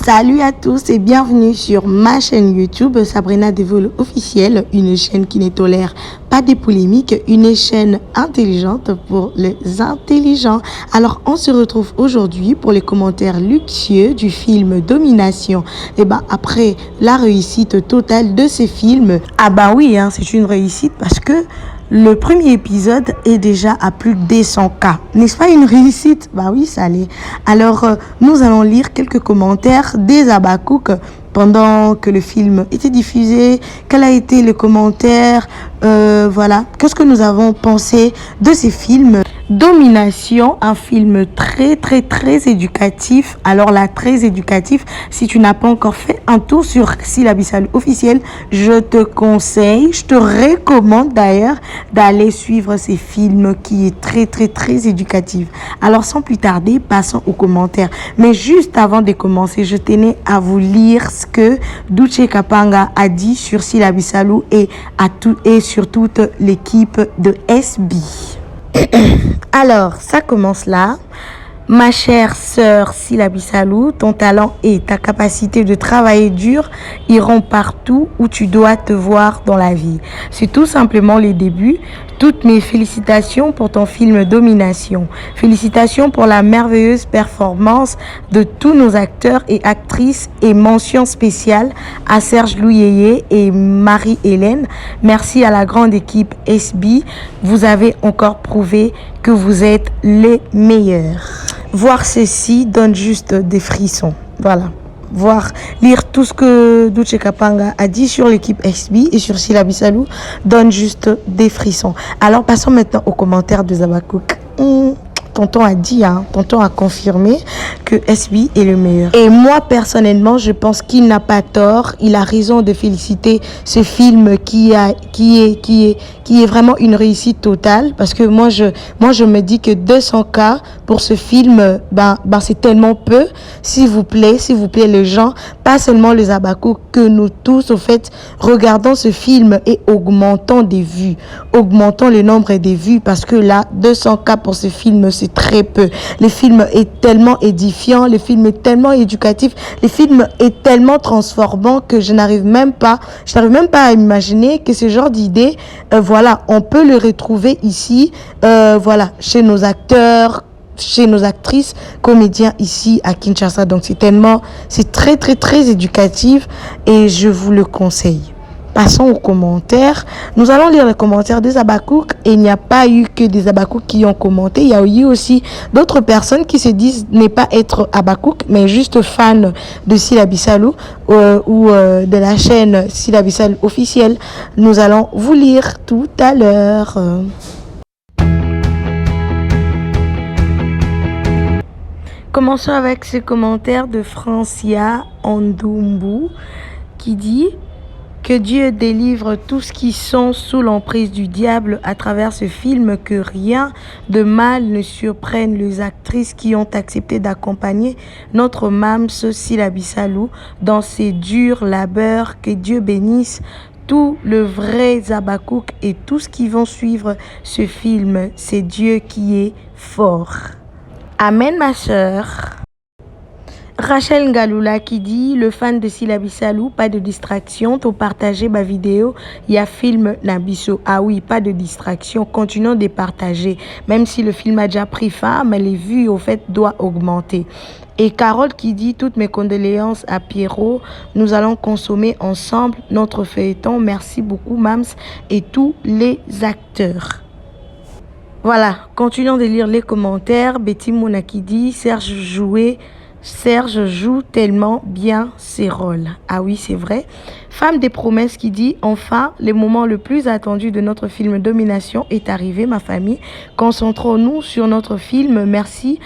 Salut à tous et bienvenue sur ma chaîne YouTube Sabrina Devolo officielle, une chaîne qui ne tolère pas de polémiques, une chaîne intelligente pour les intelligents. Alors on se retrouve aujourd'hui pour les commentaires luxueux du film Domination. Et après la réussite totale de ce film, oui, c'est une réussite parce que le premier épisode est déjà à plus de 200K. N'est-ce pas une réussite? Oui, ça l'est. Alors, nous allons lire quelques commentaires des Abakouk pendant que le film était diffusé. Quel a été le commentaire? Voilà. Qu'est-ce que nous avons pensé de ces films? Domination, un film très éducatif. Alors là, très éducatif. Si tu n'as pas encore fait un tour sur Sylla Bissalo officiel, je te conseille, je te recommande d'ailleurs d'aller suivre ces films qui est très éducatif. Alors sans plus tarder, passons aux commentaires. Mais juste avant de commencer, je tenais à vous lire ce que Duche Kapanga a dit sur Sylla Bissalo et sur toute l'équipe de SB. Alors, ça commence là. Ma chère sœur Sylla Bissalo, ton talent et ta capacité de travailler dur iront partout où tu dois te voir dans la vie. C'est tout simplement les débuts. Toutes mes félicitations pour ton film Domination. Félicitations pour la merveilleuse performance de tous nos acteurs et actrices et mention spéciale à Serge Louyeye et Marie-Hélène. Merci à la grande équipe SB. Vous avez encore prouvé que vous êtes les meilleurs. Voir ceci donne juste des frissons. Voilà. Lire tout ce que Duche Kapanga a dit sur l'équipe SB et sur Sylla Bissalo donne juste des frissons. Alors passons maintenant aux commentaires de Abakouk. Tonton a dit, tonton a confirmé que SB est le meilleur. Et moi, personnellement, je pense qu'il n'a pas tort. Il a raison de féliciter ce film qui est vraiment une réussite totale. Parce que moi, je me dis que 200K pour ce film, c'est tellement peu. S'il vous plaît, les gens, pas seulement les Abakouk, que nous tous, au fait, regardons ce film et augmentons des vues. Augmentons le nombre des vues parce que là, 200K pour ce film, c'est très peu. Le film est tellement édifiant, le film est tellement éducatif, le film est tellement transformant que je n'arrive même pas à imaginer que ce genre d'idée, on peut le retrouver ici, chez nos acteurs, chez nos actrices, comédiens ici à Kinshasa. Donc c'est très éducatif et je vous le conseille. Passons aux commentaires. Nous allons lire les commentaires des Abakouk et il n'y a pas eu que des Abakouk qui ont commenté. Il y a eu aussi d'autres personnes qui se disent ne pas être Abakouk mais juste fans de Sylla Bissalo ou de la chaîne Sylla Bissalo officielle. Nous allons vous lire tout à l'heure. Commençons avec ce commentaire de Francia Andoumbu qui dit que Dieu délivre tous qui sont sous l'emprise du diable à travers ce film, que rien de mal ne surprenne les actrices qui ont accepté d'accompagner notre Mams Sylla Bissalo dans ses durs labeurs. Que Dieu bénisse tout le vrai Abakouk et tous qui vont suivre ce film. C'est Dieu qui est fort. Amen, ma sœur. Rachel Ngaloula qui dit le fan de Sylla Bissalo, pas de distraction, t'as partagé ma vidéo, il y a film Nabiso. Ah oui, pas de distraction, continuons de partager. Même si le film a déjà pris fin, mais les vues au fait doivent augmenter. Et Carole qui dit toutes mes condoléances à Pierrot, nous allons consommer ensemble notre feuilleton. Merci beaucoup Mams et tous les acteurs. Voilà, continuons de lire les commentaires. Betty Mouna qui dit Serge joue tellement bien ses rôles. Ah oui, c'est vrai. Femme des promesses qui dit enfin, le moment le plus attendu de notre film Domination est arrivé, ma famille. Concentrons-nous sur notre film. Merci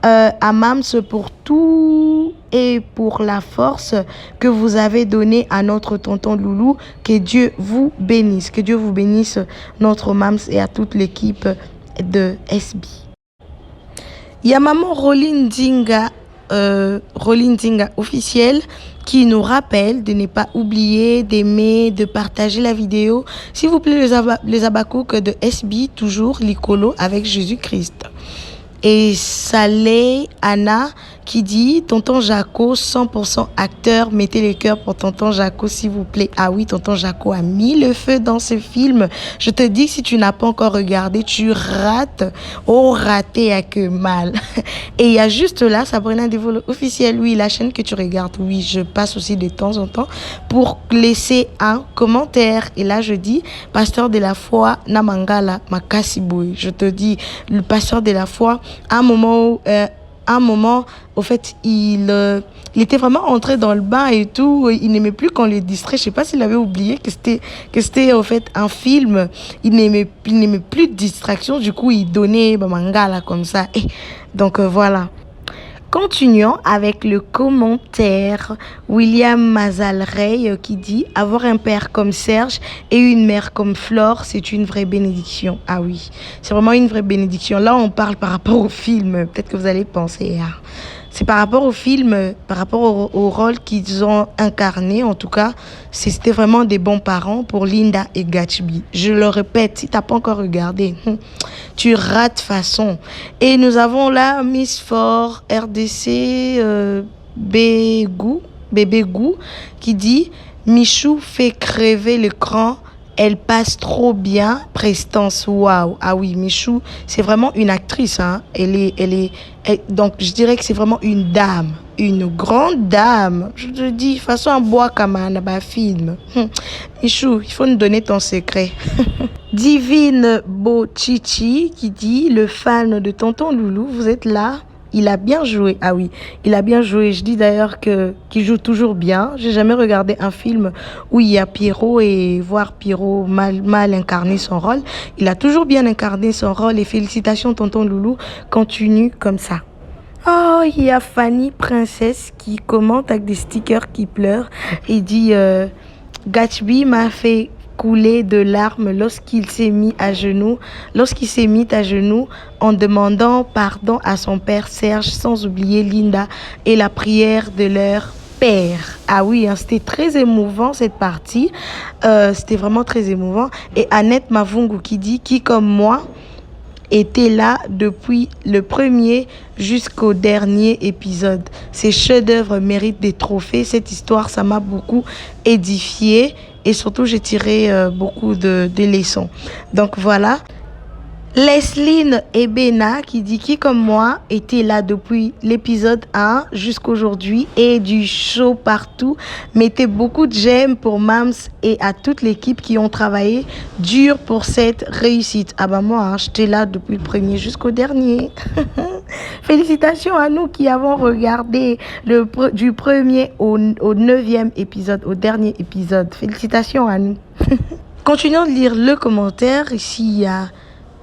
à Mams pour tout et pour la force que vous avez donnée à notre tonton Loulou. Que Dieu vous bénisse. Que Dieu vous bénisse, notre Mams et à toute l'équipe de SB. Il y a maman Rolin Dinga officiel qui nous rappelle de ne pas oublier d'aimer, de partager la vidéo. S'il vous plaît, les Abakouk de SB, toujours l'icolo avec Jésus-Christ. Et Saleh Anna qui dit Tonton Jaco, 100% acteur, mettez les cœurs pour Tonton Jaco s'il vous plaît. Ah oui, Tonton Jaco a mis le feu dans ce film. Je te dis que si tu n'as pas encore regardé, tu rates. Oh, raté à que mal. Et il y a juste là, Sabrina Devoe officiel, oui, la chaîne que tu regardes, oui, je passe aussi de temps en temps pour laisser un commentaire. Et là, je dis, pasteur de la foi, Namangala, Makasiboui. Je te dis, le pasteur de la foi, à un moment, au fait, il était vraiment entré dans le bain et tout. Il n'aimait plus qu'on le distrait. Je sais pas s'il avait oublié que c'était au fait un film. Il n'aimait plus de distraction. Du coup, il donnait mangala comme ça. Et donc voilà. Continuons avec le commentaire William Mazalrey qui dit « Avoir un père comme Serge et une mère comme Flore, c'est une vraie bénédiction. » Ah oui, c'est vraiment une vraie bénédiction. Là, on parle par rapport au film. Peut-être que vous allez penser à... C'est par rapport au film, par rapport au rôle qu'ils ont incarné. En tout cas, c'était vraiment des bons parents pour Linda et Gatsby. Je le répète, si tu n'as pas encore regardé, tu rates façon. Et nous avons là Miss Fort, RDC, Bébé Gou, qui dit « Michou fait crever l'écran. Elle passe trop bien, prestance, waouh. » Ah oui, Michou, c'est vraiment une actrice, hein. Donc, je dirais que c'est vraiment une dame, une grande dame. Je te dis, façon un bois comme un film. Michou, il faut nous donner ton secret. Divine Bochichi qui dit, le fan de Tonton Loulou, vous êtes là? Il a bien joué. Ah oui, il a bien joué. Je dis d'ailleurs qu'il joue toujours bien. J'ai jamais regardé un film où il y a Pierrot et voir Pierrot mal incarner son rôle. Il a toujours bien incarné son rôle et félicitations Tonton Loulou. Continue comme ça. Oh, il y a Fanny Princesse qui commente avec des stickers qui pleurent et dit Gatsby m'a fait couler de larmes lorsqu'il s'est mis à genoux en demandant pardon à son père Serge, sans oublier Linda et la prière de leur père. Ah oui, hein, c'était très émouvant cette partie. C'était vraiment très émouvant. Et Annette Mavungu qui dit qui comme moi était là depuis le premier jusqu'au dernier épisode. Ces chefs-d'œuvre méritent des trophées. Cette histoire, ça m'a beaucoup édifié et surtout, j'ai tiré beaucoup de leçons. Donc voilà. Lesline Ebena qui dit qui comme moi était là depuis l'épisode 1 jusqu'aujourd'hui et du show partout. Mettez beaucoup de j'aime pour Mams et à toute l'équipe qui ont travaillé dur pour cette réussite. Ah bah moi, hein, j'étais là depuis le premier jusqu'au dernier. Félicitations à nous qui avons regardé du premier au 9e épisode, au dernier épisode. Félicitations à nous. Continuons de lire le commentaire. Ici, il y a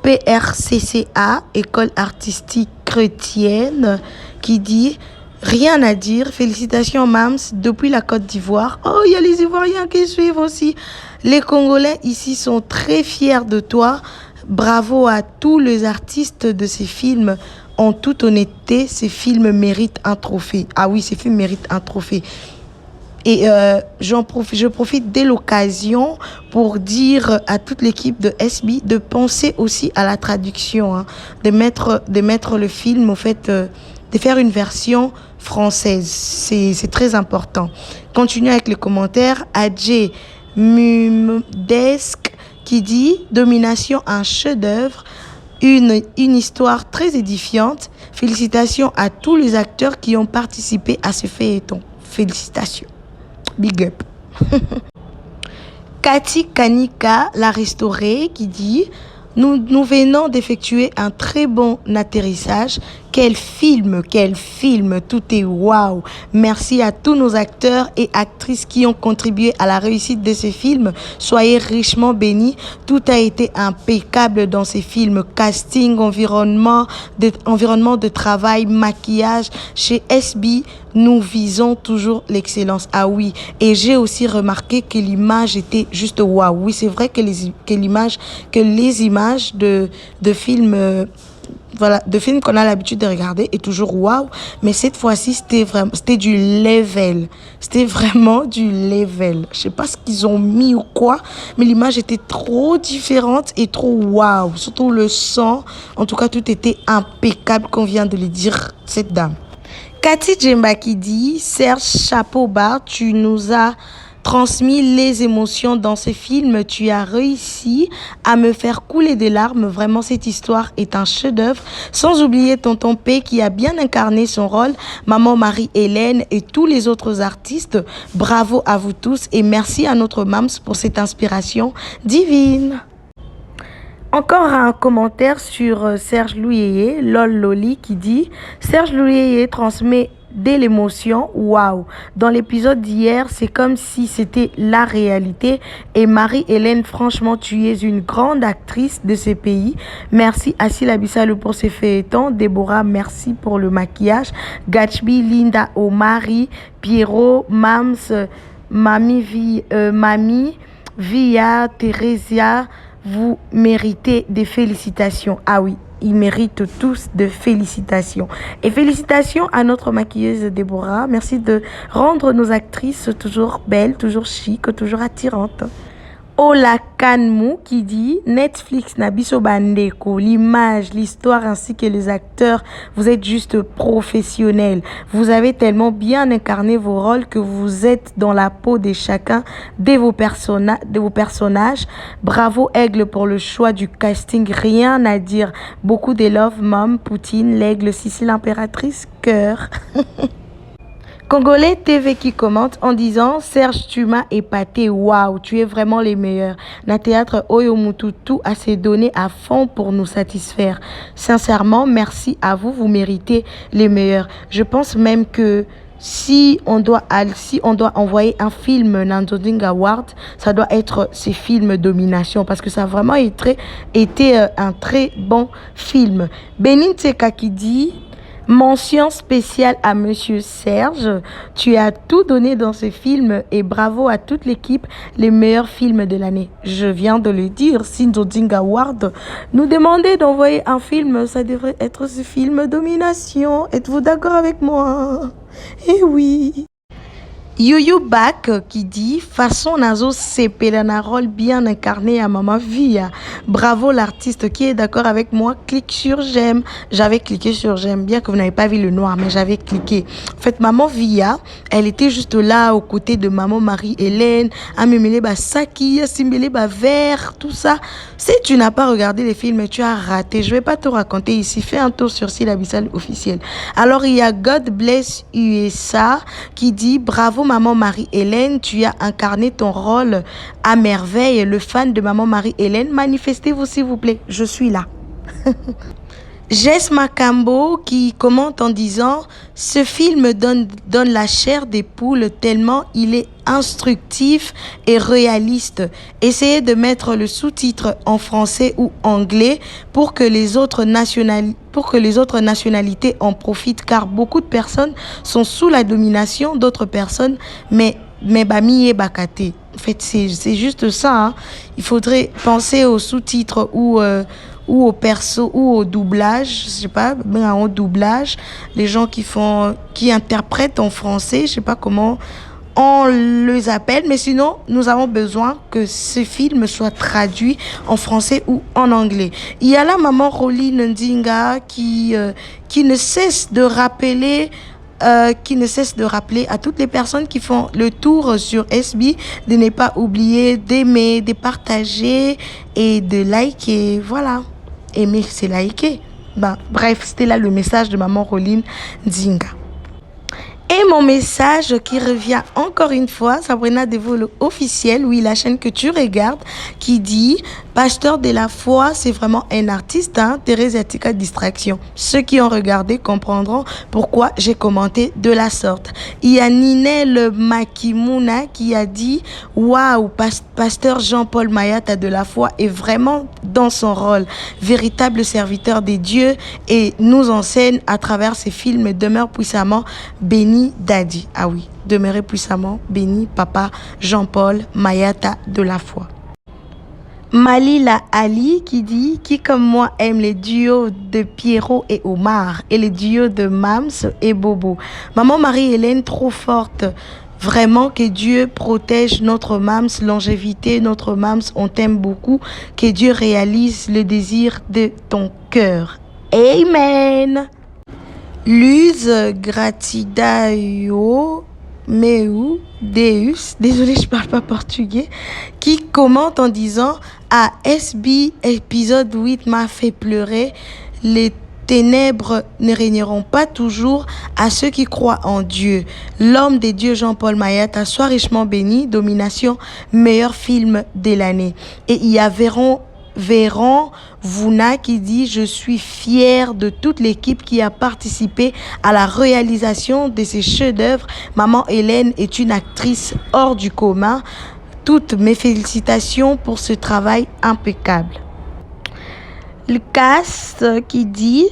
PRCCA, École artistique chrétienne, qui dit rien à dire. Félicitations, Mams, depuis la Côte d'Ivoire. Oh, il y a les Ivoiriens qui suivent aussi. Les Congolais ici sont très fiers de toi. Bravo à tous les artistes de ces films. En toute honnêteté, ces films méritent un trophée. Ah oui, ces films méritent un trophée. Et je profite de l'occasion pour dire à toute l'équipe de SB de penser aussi à la traduction, hein, de mettre le film, au fait, de faire une version française. C'est très important. Continuez avec les commentaires. Adjé Mumdesk qui dit « Domination, un chef-d'œuvre, une histoire très édifiante. Félicitations à tous les acteurs qui ont participé à ce feuilleton. Félicitations. » Big up. Cathy Kanika, la restaurée, qui dit nous venons d'effectuer un très bon atterrissage. Quel film, tout est waouh. Merci à tous nos acteurs et actrices qui ont contribué à la réussite de ces films. Soyez richement bénis. Tout a été impeccable dans ces films. Casting, environnement de travail, maquillage. Chez SB, nous visons toujours l'excellence. Ah oui, et j'ai aussi remarqué que l'image était juste waouh. Oui, c'est vrai que les images de films... de films qu'on a l'habitude de regarder est toujours waouh, mais cette fois-ci c'était du level, c'était vraiment du level. Je sais pas ce qu'ils ont mis ou quoi, mais l'image était trop différente et trop waouh, surtout le son. En tout cas, tout était impeccable, comme vient de le dire cette dame. Cathy Djemba qui dit, Serge chapeau bas, tu nous as transmis les émotions dans ce film. Tu as réussi à me faire couler des larmes. Vraiment, cette histoire est un chef-d'œuvre. Sans oublier Tonton P qui a bien incarné son rôle, Maman Marie-Hélène et tous les autres artistes. Bravo à vous tous et merci à notre Mams pour cette inspiration divine. Encore un commentaire sur Serge Louyeye, Lol Loli, qui dit « Serge Louyeye transmet de l'émotion, waouh. Dans l'épisode d'hier, c'est comme si c'était la réalité. Et Marie-Hélène, franchement, tu es une grande actrice de ce pays. Merci à Sila Bissalo pour ses feuilletons. Déborah, merci pour le maquillage. Gatsby, Linda, Omari, Pierrot, Mams, Mamie, Via, Theresia, vous méritez des félicitations. Ah oui, ils méritent tous de félicitations. Et félicitations à notre maquilleuse Déborah. Merci de rendre nos actrices toujours belles, toujours chic, toujours attirantes. Ola Kanmou qui dit Netflix Nabiso Bandeko, l'image, l'histoire ainsi que les acteurs, vous êtes juste professionnels. Vous avez tellement bien incarné vos rôles que vous êtes dans la peau de chacun de vos personnages. Bravo Aigle pour le choix du casting, rien à dire. Beaucoup de love, Mom, Poutine, l'Aigle, Sissi l'impératrice, cœur. Congolais TV qui commente en disant Serge, tu m'as épaté, waouh, tu es vraiment les meilleurs. Na théâtre Oyo Mututu a s'est donné à fond pour nous satisfaire. Sincèrement, merci à vous, vous méritez les meilleurs. Je pense même que si on doit envoyer un film Nandoding Award, ça doit être ces films Domination parce que ça a vraiment été un très bon film. Benin Tseka qui dit mention spéciale à Monsieur Serge. Tu as tout donné dans ce film et bravo à toute l'équipe. Les meilleurs films de l'année. Je viens de le dire. Sindoding Award nous demandait d'envoyer un film. Ça devrait être ce film Domination. Êtes-vous d'accord avec moi? Eh oui. Yoyo Bak qui dit façon nazo c'est un rôle bien incarné à Maman Via. Bravo l'artiste qui est d'accord avec moi. Clique sur j'aime. J'avais cliqué sur j'aime, bien que vous n'avez pas vu le noir, mais j'avais cliqué. En fait, Maman Via, elle était juste là aux côtés de Maman Marie-Hélène. Amemele Saki, Simbele Vert, tout ça. Si tu n'as pas regardé les films, tu as raté. Je vais pas te raconter ici. Fais un tour sur Sila Bissal officiel. Alors il y a God Bless USA qui dit bravo Maman Marie-Hélène, tu as incarné ton rôle à merveille. Le fan de Maman Marie-Hélène, manifestez-vous s'il vous plaît, je suis là. Jess Macambo qui commente en disant « Ce film donne la chair des poules tellement il est instructif et réaliste. Essayez de mettre le sous-titre en français ou anglais pour que les autres nationalités en profitent car beaucoup de personnes sont sous la domination d'autres personnes, mais bami et bakate. En fait, c'est juste ça. Hein. Il faudrait penser aux sous-titres ou au perso ou au doublage, je sais pas, ben au doublage, les gens qui interprètent en français, je sais pas comment on les appelle, mais sinon nous avons besoin que ce film soit traduit en français ou en anglais. Il y a la maman Roline Ndinga qui ne cesse de rappeler à toutes les personnes qui font le tour sur SB de ne pas oublier d'aimer, de partager et de liker. Voilà. Aimer, c'est liker. Bref, c'était là le message de maman Roline Ndinga. Et mon message qui revient encore une fois, Sabrina Devolo officiel, oui, la chaîne que tu regardes, qui dit Pasteur de la foi, c'est vraiment un artiste, hein, Thérèse Atika Distraction. Ceux qui ont regardé comprendront pourquoi j'ai commenté de la sorte. Il y a Ninel Makimuna qui a dit waouh, Pasteur Jean-Paul Mayata de la foi est vraiment dans son rôle, véritable serviteur des dieux et nous enseigne à travers ses films demeure puissamment béni Daddy. Ah oui, demeurez puissamment béni Papa Jean-Paul Mayata de la foi. Malila Ali qui dit qui comme moi aime les duos de Pierrot et Omar et les duos de Mams et Bobo. Maman Marie-Hélène trop forte. Vraiment que Dieu protège notre Mams, longévité, notre Mams, on t'aime beaucoup. Que Dieu réalise le désir de ton cœur. Amen. Luz Gratidaio Meu Deus, désolé je parle pas portugais, qui commente en disant à SB épisode 8 m'a fait pleurer, les ténèbres ne régneront pas toujours à ceux qui croient en Dieu. L'homme des dieux Jean-Paul Mayata soit richement béni, Domination, meilleur film de l'année. Et il y a Véron Vouna qui dit « Je suis fier de toute l'équipe qui a participé à la réalisation de ces chefs-d'œuvre. Maman Hélène est une actrice hors du commun. Toutes mes félicitations pour ce travail impeccable. » Le cast qui dit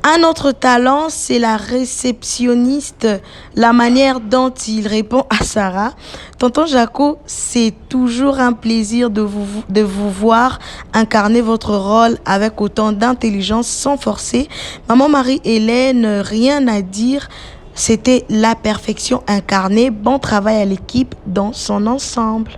un autre talent, c'est la réceptionniste, la manière dont il répond à Sarah. Tonton Jaco, c'est toujours un plaisir de vous voir incarner votre rôle avec autant d'intelligence sans forcer. Maman Marie-Hélène, rien à dire, c'était la perfection incarnée. Bon travail à l'équipe dans son ensemble.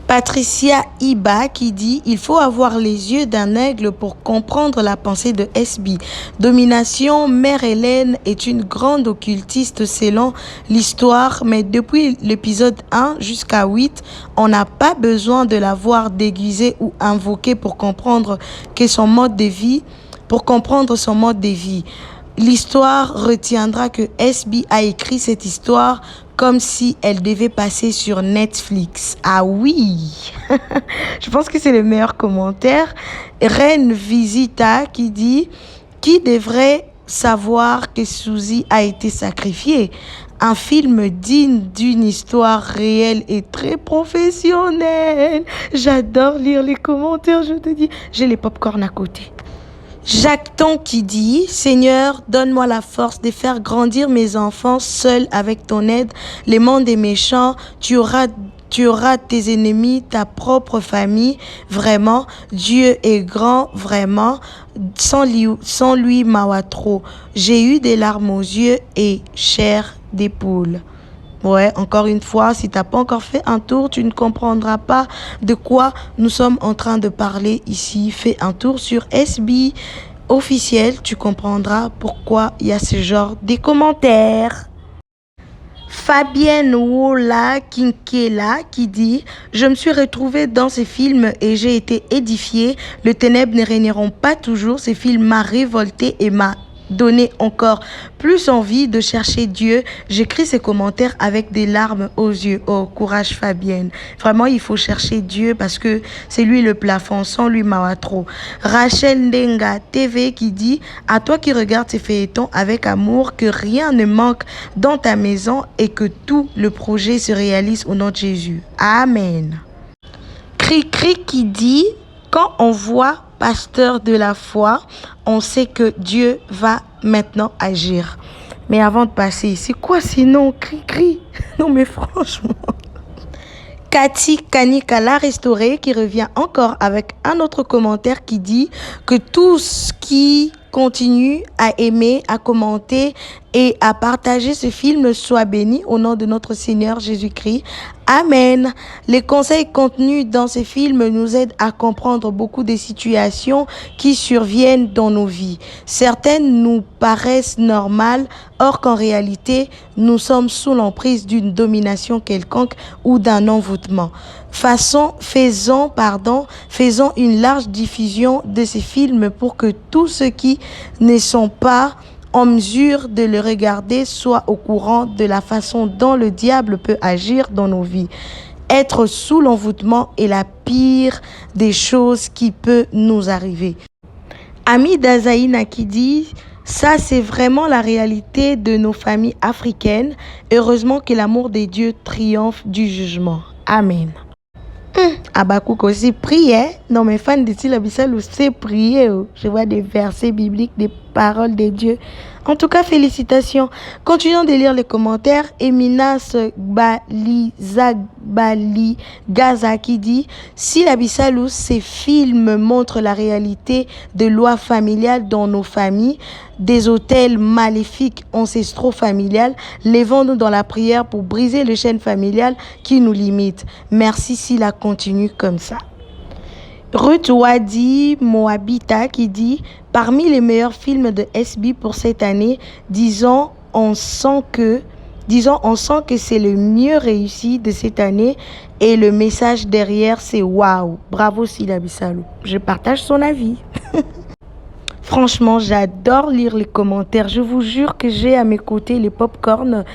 Patricia Iba qui dit « Il faut avoir les yeux d'un aigle pour comprendre la pensée de SB. Domination, Mère Hélène est une grande occultiste selon l'histoire, mais depuis l'épisode 1 jusqu'à 8, on n'a pas besoin de la voir déguisée ou invoquée pour comprendre son mode de vie. L'histoire retiendra que SB a écrit cette histoire comme si elle devait passer sur Netflix. Ah oui. Je pense que c'est le meilleur commentaire. Reine Visita qui dit « Qui devrait savoir que Suzy a été sacrifiée ?» Un film digne d'une histoire réelle et très professionnelle. J'adore lire les commentaires, je te dis. J'ai les pop-corn à côté. Jacques Ton qui dit « Seigneur, donne-moi la force de faire grandir mes enfants seuls avec ton aide. Les mondes est méchant, tu auras tes ennemis, ta propre famille. Vraiment, Dieu est grand, vraiment. Sans lui, mawa trop. J'ai eu des larmes aux yeux et chair des poules. » Ouais, encore une fois, si tu n'as pas encore fait un tour, tu ne comprendras pas de quoi nous sommes en train de parler ici. Fais un tour sur SB officiel, tu comprendras pourquoi il y a ce genre de commentaires. Fabienne Wola Kinkela qui dit « Je me suis retrouvée dans ces films et j'ai été édifiée. Les ténèbres ne régneront pas toujours. Ces films m'a révoltée et m'a donné encore plus envie de chercher Dieu. » J'écris ces commentaires avec des larmes aux yeux. Oh, courage Fabienne. Vraiment, il faut chercher Dieu parce que c'est lui le plafond. Sans lui, mawa trop. Rachel Ndenga TV qui dit « À toi qui regardes ces feuilletons avec amour, que rien ne manque dans ta maison et que tout le projet se réalise au nom de Jésus. Amen. » Cri-cri qui dit « Quand on voit pasteur de la foi, on sait que Dieu va maintenant agir. » Mais avant de passer, c'est quoi sinon? Cri-cri. Non mais franchement. Cathy Kanika la restaurée qui revient encore avec un autre commentaire qui dit que tous qui continuent à aimer, à commenter et à partager ce film soient bénis au nom de notre Seigneur Jésus-Christ. Amen. Les conseils contenus dans ces films nous aident à comprendre beaucoup des situations qui surviennent dans nos vies. Certaines nous paraissent normales, or qu'en réalité, nous sommes sous l'emprise d'une domination quelconque ou d'un envoûtement. Faisons une large diffusion de ces films pour que tous ceux qui ne sont pas en mesure de le regarder soient au courant de la façon dont le diable peut agir dans nos vies. Être sous l'envoûtement est la pire des choses qui peut nous arriver. Ami d'Azaïna qui dit « Ça, c'est vraiment la réalité de nos familles africaines. Heureusement que l'amour des dieux triomphe du jugement. Amen. » Habakkuk aussi priait. Non, mes fans de Sylla Bissau c'est prier. Je vois des versets bibliques, des paroles de Dieu. En tout cas, félicitations. Continuons de lire les commentaires. Eminas Zagbali Gaza qui dit « Sylla Bissau, ces films montrent la réalité de lois familiales dans nos familles, des hôtels maléfiques ancestraux familiales. Levons-nous dans la prière pour briser les chaînes familiales qui nous limitent. Merci Sylla, continue comme ça. » Ruth Wadi Moabita qui dit « parmi les meilleurs films de SB pour cette année, disons, on sent que c'est le mieux réussi de cette année et le message derrière, c'est waouh. Bravo Sila Bissalou. Je partage son avis. Franchement, j'adore lire les commentaires. Je vous jure que j'ai à mes côtés les pop-corn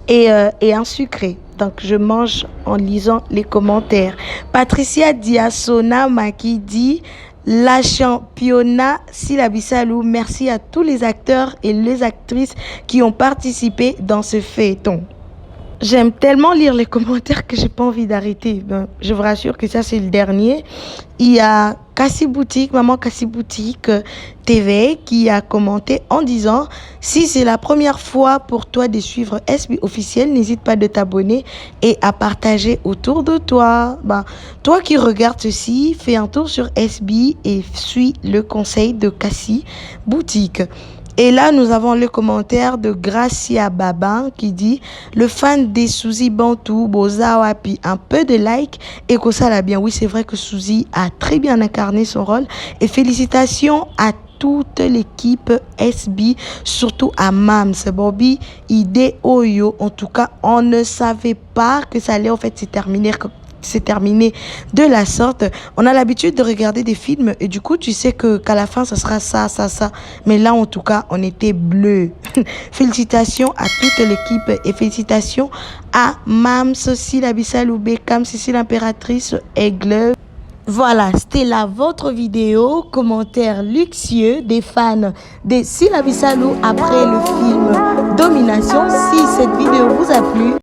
et un sucré. Donc, je mange en lisant les commentaires. Patricia Diasona Maki dit la championnat Sila Bissalou. Merci à tous les acteurs et les actrices qui ont participé dans ce feuilleton. J'aime tellement lire les commentaires que j'ai pas envie d'arrêter. Ben, je vous rassure que ça, c'est le dernier. Il y a Cassie Boutique, Maman Cassie Boutique TV qui a commenté en disant « Si c'est la première fois pour toi de suivre SB officiel, n'hésite pas de t'abonner et à partager autour de toi. Ben, toi qui regardes ceci, fais un tour sur SB et suis le conseil de Cassie Boutique. » Et là, nous avons le commentaire de Gracia Babin qui dit « Le fan des Suzy Bantou, Bozawapi, un peu de like et que ça l'a bien. » Oui, c'est vrai que Suzy a très bien incarné son rôle. Et félicitations à toute l'équipe SB, surtout à Mams, Bobby, Ide, Oyo. En tout cas, on ne savait pas que ça allait en fait se terminer de la sorte. On a l'habitude de regarder des films et du coup, tu sais qu'à la fin, ça sera ça. Mais là, en tout cas, on était bleu. Félicitations à toute l'équipe et félicitations à Mams, Sila Bissalou, Beckham, Cécile Impératrice, Aigle. Voilà, c'était là votre vidéo, commentaire luxueux des fans de Sila Bissalou après le film Domination. Si cette vidéo vous a plu,